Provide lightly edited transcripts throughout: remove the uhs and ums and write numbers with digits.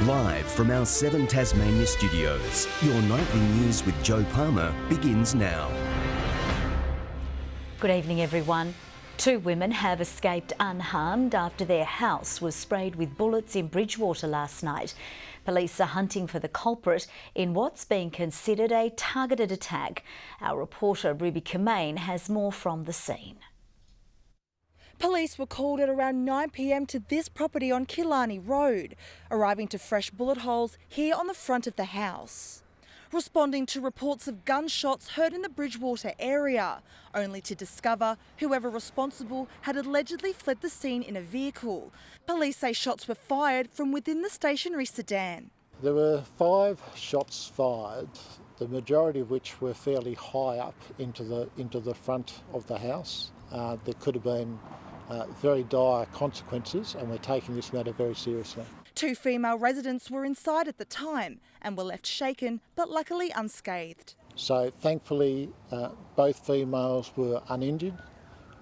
Live from our 7 Tasmania studios, your nightly news with Joe Palmer begins now. Good evening, everyone. 2 women have escaped unharmed after their house was sprayed with bullets in Bridgewater last night. Police are hunting for the culprit in what's being considered a targeted attack. Our reporter Ruby Kamain has more from the scene. Police were called at around 9 p.m. to this property on Killarney Road, arriving to fresh bullet holes here on the front of the house. Responding to reports of gunshots heard in the Bridgewater area, only to discover whoever responsible had allegedly fled the scene in a vehicle. Police say shots were fired from within the stationary sedan. There were 5 shots fired, the majority of which were fairly high up into the front of the house. There could have been very dire consequences, and we're taking this matter very seriously. 2 female residents were inside at the time and were left shaken, but luckily unscathed. So thankfully both females were uninjured,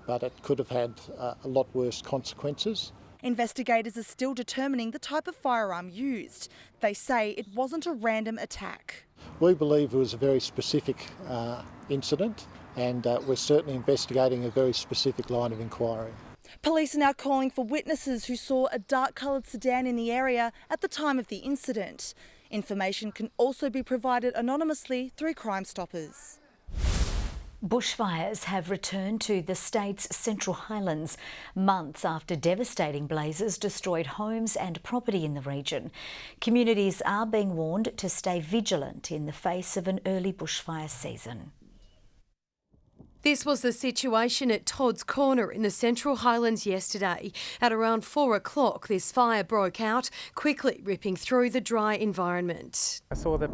but it could have had a lot worse consequences. Investigators are still determining the type of firearm used. They say it wasn't a random attack. We believe it was a very specific incident, and we're certainly investigating a very specific line of inquiry. Police are now calling for witnesses who saw a dark-coloured sedan in the area at the time of the incident. Information can also be provided anonymously through Crime Stoppers. Bushfires have returned to the state's Central Highlands months after devastating blazes destroyed homes and property in the region. Communities are being warned to stay vigilant in the face of an early bushfire season. This was the situation at Todd's Corner in the Central Highlands yesterday. At around 4 o'clock, this fire broke out, quickly ripping through the dry environment. I saw the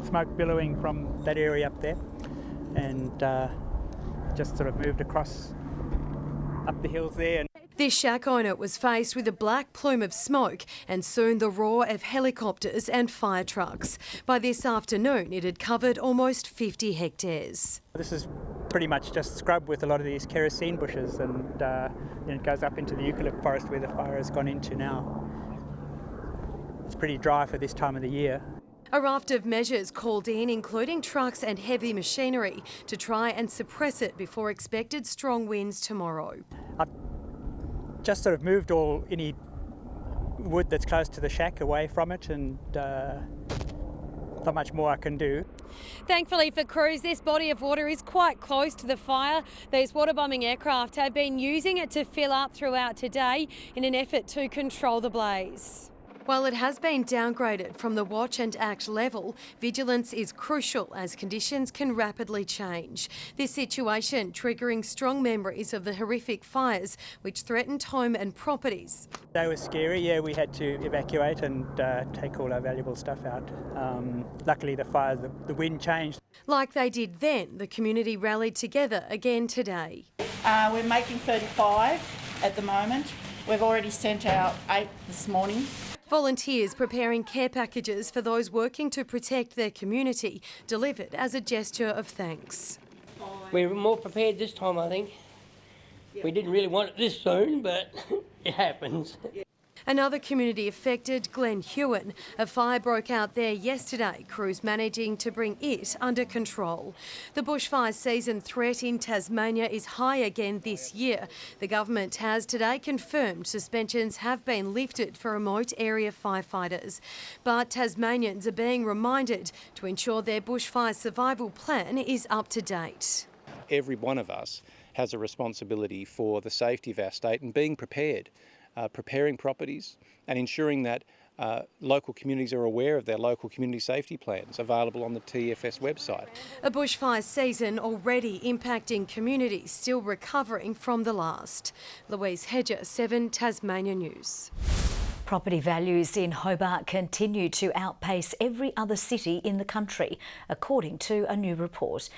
smoke billowing from that area up there and just sort of moved across up the hills there. This shack owner was faced with a black plume of smoke and soon the roar of helicopters and fire trucks. By this afternoon, it had covered almost 50 hectares. This is pretty much just scrub with a lot of these kerosene bushes, and then it goes up into the eucalypt forest where the fire has gone into now. It's pretty dry for this time of the year. A raft of measures called in, including trucks and heavy machinery, to try and suppress it before expected strong winds tomorrow. I've just sort of moved any wood that's close to the shack away from it, and not much more I can do. Thankfully for crews, this body of water is quite close to the fire. These water-bombing aircraft have been using it to fill up throughout today in an effort to control the blaze. While it has been downgraded from the watch and act level, vigilance is crucial as conditions can rapidly change. This situation triggering strong memories of the horrific fires which threatened home and properties. They were scary, yeah, we had to evacuate and take all our valuable stuff out. Luckily the fire, the wind changed. Like they did then, the community rallied together again today. We're making 35 at the moment. We've already sent out 8 this morning. Volunteers preparing care packages for those working to protect their community, delivered as a gesture of thanks. We're more prepared this time, I think. We didn't really want it this soon, but it happens. Another community affected, Glen Huon. A fire broke out there yesterday, crews managing to bring it under control. The bushfire season threat in Tasmania is high again this year. The government has today confirmed suspensions have been lifted for remote area firefighters. But Tasmanians are being reminded to ensure their bushfire survival plan is up to date. Every one of us has a responsibility for the safety of our state and being prepared. Preparing properties and ensuring that local communities are aware of their local community safety plans available on the TFS website. A bushfire season already impacting communities still recovering from the last. Louise Hedger, 7 Tasmania News. Property values in Hobart continue to outpace every other city in the country, according to a new report.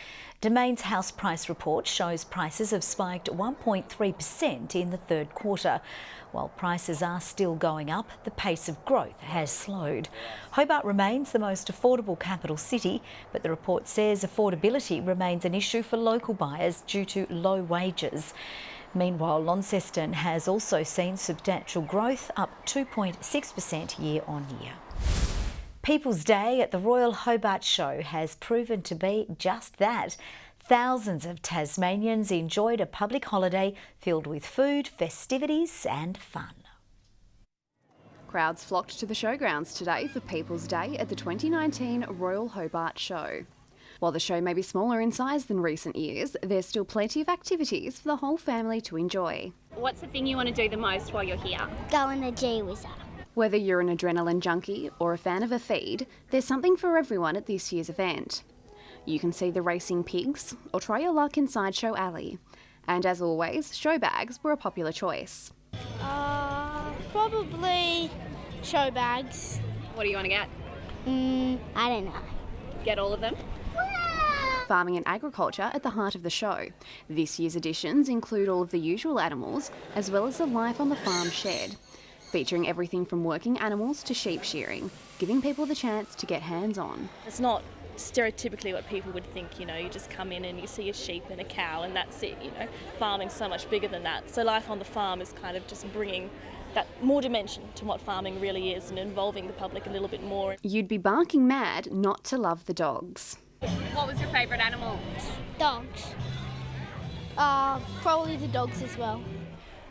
Domain's house price report shows prices have spiked 1.3% in the third quarter. While prices are still going up, the pace of growth has slowed. Hobart remains the most affordable capital city, but the report says affordability remains an issue for local buyers due to low wages. Meanwhile, Launceston has also seen substantial growth, up 2.6% year on year. People's Day at the Royal Hobart Show has proven to be just that. Thousands of Tasmanians enjoyed a public holiday filled with food, festivities and fun. Crowds flocked to the showgrounds today for People's Day at the 2019 Royal Hobart Show. While the show may be smaller in size than recent years, there's still plenty of activities for the whole family to enjoy. What's the thing you want to do the most while you're here? Go on the G-Whizzer. Whether you're an adrenaline junkie or a fan of a feed, there's something for everyone at this year's event. You can see the racing pigs or try your luck in Sideshow Alley. And as always, show bags were a popular choice. Probably show bags. What do you want to get? I don't know. Get all of them? Farming and agriculture at the heart of the show. This year's editions include all of the usual animals, as well as the Life on the Farm shed, featuring everything from working animals to sheep shearing, giving people the chance to get hands-on. It's not stereotypically what people would think, you just come in and you see a sheep and a cow and that's it, Farming's so much bigger than that. So Life on the Farm is kind of just bringing that more dimension to what farming really is and involving the public a little bit more. You'd be barking mad not to love the dogs. What was your favourite animal? Dogs. Probably the dogs as well.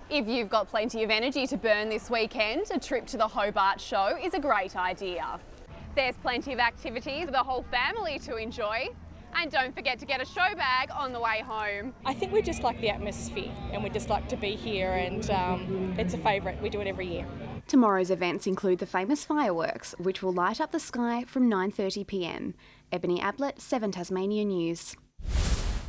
If you've got plenty of energy to burn this weekend, a trip to the Hobart Show is a great idea. There's plenty of activities for the whole family to enjoy. And don't forget to get a show bag on the way home. I think we just like the atmosphere and we just like to be here, and it's a favourite. We do it every year. Tomorrow's events include the famous fireworks, which will light up the sky from 9:30 p.m. Ebony Ablett, 7 Tasmanian News.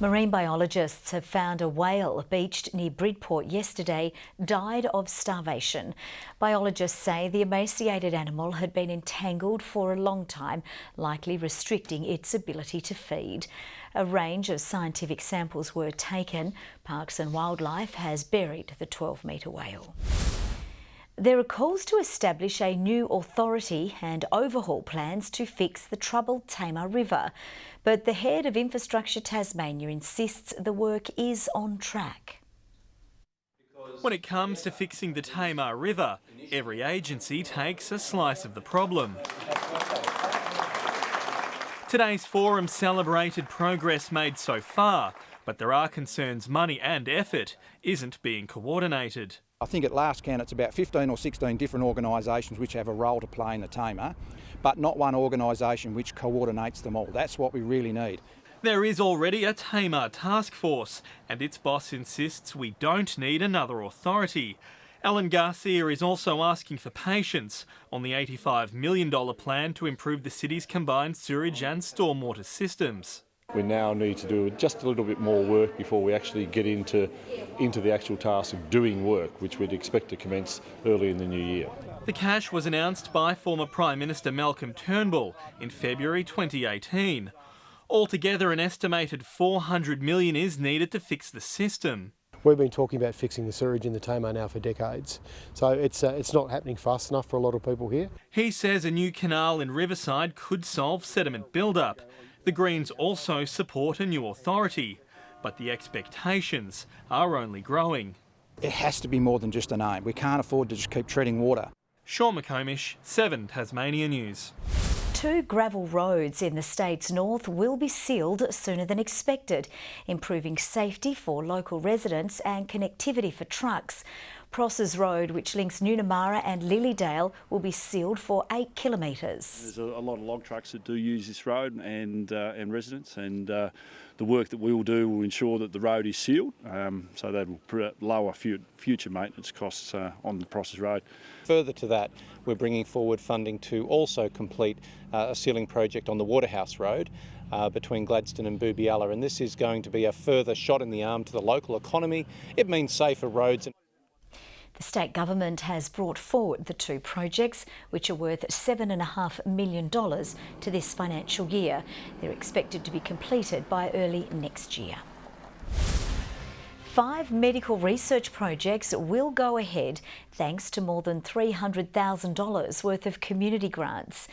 Marine biologists have found a whale beached near Bridgewater yesterday died of starvation. Biologists say the emaciated animal had been entangled for a long time, likely restricting its ability to feed. A range of scientific samples were taken. Parks and Wildlife has buried the 12-metre whale. There are calls to establish a new authority and overhaul plans to fix the troubled Tama River. But the head of Infrastructure Tasmania insists the work is on track. When it comes to fixing the Tama River, every agency takes a slice of the problem. Today's forum celebrated progress made so far, but there are concerns money and effort isn't being coordinated. I think at last count it's about 15 or 16 different organisations which have a role to play in the Tama, but not one organisation which coordinates them all. That's what we really need. There is already a Tama task force, and its boss insists we don't need another authority. Alan Garcia is also asking for patience on the $85 million plan to improve the city's combined sewage and stormwater systems. We now need to do just a little bit more work before we actually get into the actual task of doing work, which we'd expect to commence early in the new year. The cash was announced by former Prime Minister Malcolm Turnbull in February 2018. Altogether, an estimated $400 million is needed to fix the system. We've been talking about fixing the sewage in the Tama now for decades, so it's not happening fast enough for a lot of people here. He says a new canal in Riverside could solve sediment build-up. The Greens also support a new authority, but the expectations are only growing. It has to be more than just a name. We can't afford to just keep treading water. Sean McComish, 7 Tasmania News. 2 gravel roads in the state's north will be sealed sooner than expected, improving safety for local residents and connectivity for trucks. Prosses Road, which links Noonamara and Lilydale, will be sealed for 8 kilometres. There's a lot of log trucks that do use this road and residents, and the work that we will do will ensure that the road is sealed, so that will lower future maintenance costs on the Prosses Road. Further to that, we're bringing forward funding to also complete a sealing project on the Waterhouse Road between Gladstone and Boobyalla, and this is going to be a further shot in the arm to the local economy. It means safer roads. The state government has brought forward the 2 projects, which are worth $7.5 million to this financial year. They're expected to be completed by early next year. 5 medical research projects will go ahead thanks to more than $300,000 worth of community grants.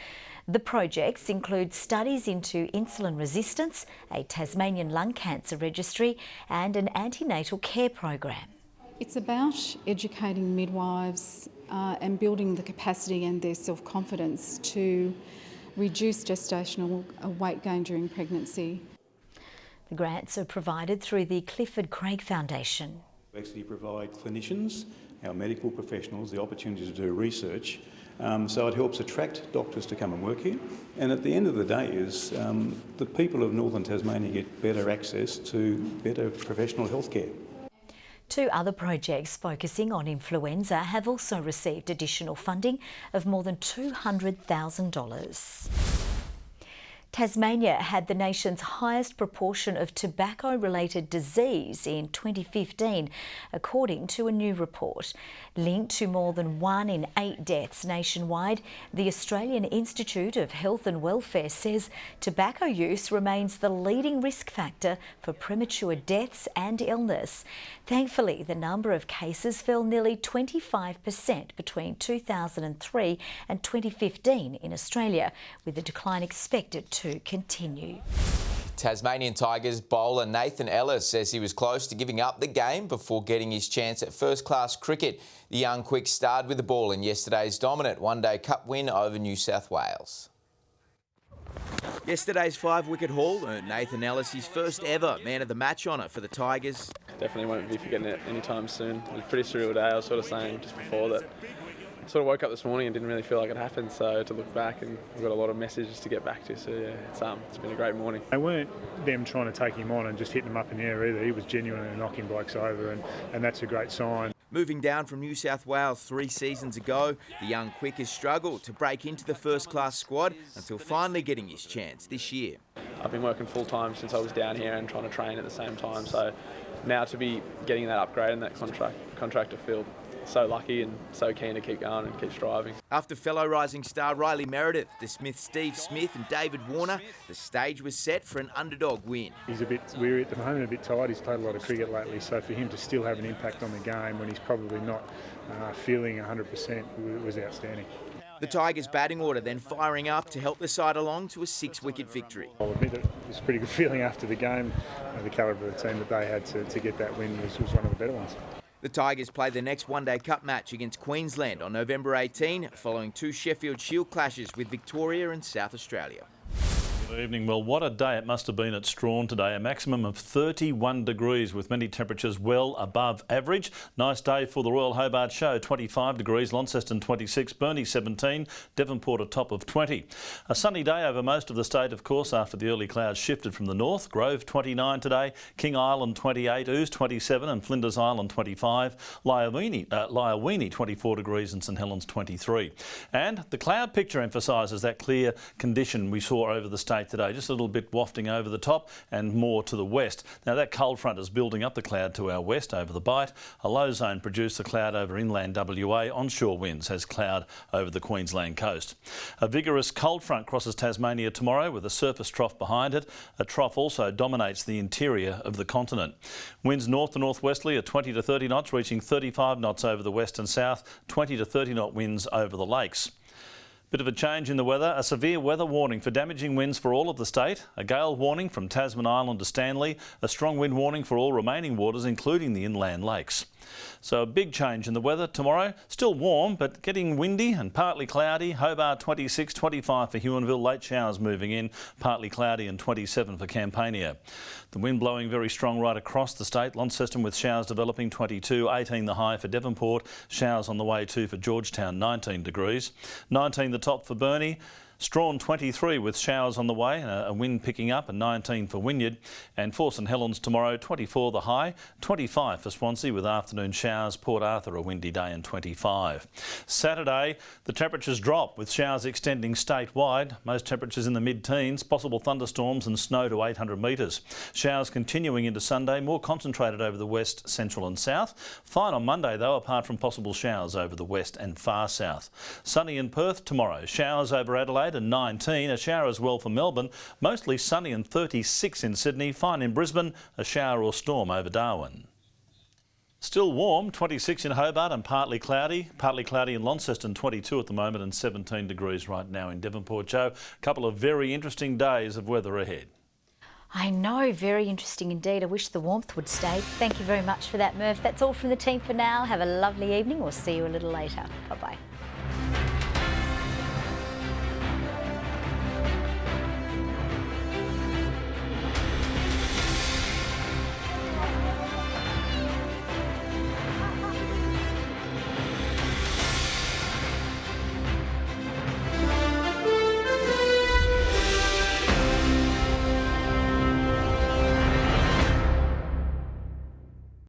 The projects include studies into insulin resistance, a Tasmanian lung cancer registry and an antenatal care program. It's about educating midwives and building the capacity and their self-confidence to reduce gestational weight gain during pregnancy. The grants are provided through the Clifford Craig Foundation. We actually provide clinicians, our medical professionals, the opportunity to do research. So it helps attract doctors to come and work here. And at the end of the day is the people of northern Tasmania get better access to better professional health care. 2 other projects focusing on influenza have also received additional funding of more than $200,000. Tasmania had the nation's highest proportion of tobacco-related disease in 2015, according to a new report. Linked to more than 1 in 8 deaths nationwide, the Australian Institute of Health and Welfare says tobacco use remains the leading risk factor for premature deaths and illness. Thankfully, the number of cases fell nearly 25% between 2003 and 2015 in Australia, with the decline expected to continue. Tasmanian Tigers bowler Nathan Ellis says he was close to giving up the game before getting his chance at first-class cricket. The young quick starred with the ball in yesterday's dominant one-day cup win over New South Wales. Yesterday's 5-wicket haul earned Nathan Ellis his first ever man of the match honour for the Tigers. Definitely won't be forgetting it anytime soon. It was a pretty surreal day. I was sort of saying just before that I sort of woke up this morning and didn't really feel like it happened, so to look back and we've got a lot of messages to get back to, so yeah, it's been a great morning. They weren't them trying to take him on and just hitting him up in the air either. He was genuinely knocking blokes over and that's a great sign. Moving down from New South Wales 3 seasons ago, the young quick has struggled to break into the first-class squad until finally getting his chance this year. I've been working full-time since I was down here and trying to train at the same time, so now to be getting that upgrade in that contractor field, so lucky and so keen to keep going and keep striving. After fellow rising star Riley Meredith, the Smiths Steve Smith and David Warner, the stage was set for an underdog win. He's a bit weary at the moment, a bit tired. He's played a lot of cricket lately, so for him to still have an impact on the game when he's probably not feeling 100% was outstanding. The Tigers' batting order then firing up to help the side along to a 6-wicket victory. I'll admit it was a pretty good feeling after the game. The calibre of the team that they had to get that win was one of the better ones. The Tigers play the next one-day cup match against Queensland on November 18, following 2 Sheffield Shield clashes with Victoria and South Australia. Good evening. Well, what a day it must have been at Strawn today. A maximum of 31 degrees with many temperatures well above average. Nice day for the Royal Hobart Show. 25 degrees, Launceston 26, Burnie 17, Devonport a top of 20. A sunny day over most of the state, of course, after the early clouds shifted from the north. Grove 29 today, King Island 28, Ouse 27 and Flinders Island 25, Lyawini 24 degrees and St Helens 23. And the cloud picture emphasises that clear condition we saw over the state today, just a little bit wafting over the top and more to the west. Now that cold front is building up the cloud to our west over the Bight. A low zone produced the cloud over inland WA. Onshore winds has cloud over the Queensland coast. A vigorous cold front crosses Tasmania tomorrow with a surface trough behind it. A trough also dominates the interior of the continent. Winds north to northwesterly at 20 to 30 knots, reaching 35 knots over the west and south, 20 to 30 knot winds over the lakes. Bit of a change in the weather. A severe weather warning for damaging winds for all of the state. A gale warning from Tasman Island to Stanley. A strong wind warning for all remaining waters, including the inland lakes. So a big change in the weather tomorrow. Still warm, but getting windy and partly cloudy. Hobart 26, 25 for Huonville. Late showers moving in. Partly cloudy and 27 for Campania. The wind blowing very strong right across the state. Launceston with showers developing 22, 18 the high for Devonport. Showers on the way too for Georgetown, 19 degrees. 19 the top for Burnie. Strawn 23 with showers on the way, a wind picking up, and 19 for Wynyard. And for St Helens tomorrow, 24 the high, 25 for Swansea with afternoon showers. Port Arthur a windy day and 25. Saturday, the temperatures drop with showers extending statewide. Most temperatures in the mid-teens, possible thunderstorms and snow to 800 metres. Showers continuing into Sunday, more concentrated over the west, central and south. Fine on Monday though, apart from possible showers over the west and far south. Sunny in Perth tomorrow, showers over Adelaide and 19, a shower as well for Melbourne, mostly sunny and 36 in Sydney, fine in Brisbane, a shower or storm over Darwin. Still warm, 26 in Hobart and partly cloudy in Launceston, 22 at the moment and 17 degrees right now in Devonport. Joe, a couple of very interesting days of weather ahead. I know, very interesting indeed. I wish the warmth would stay. Thank you very much for that, Murph. That's all from the team for now. Have a lovely evening. We'll see you a little later. Bye-bye.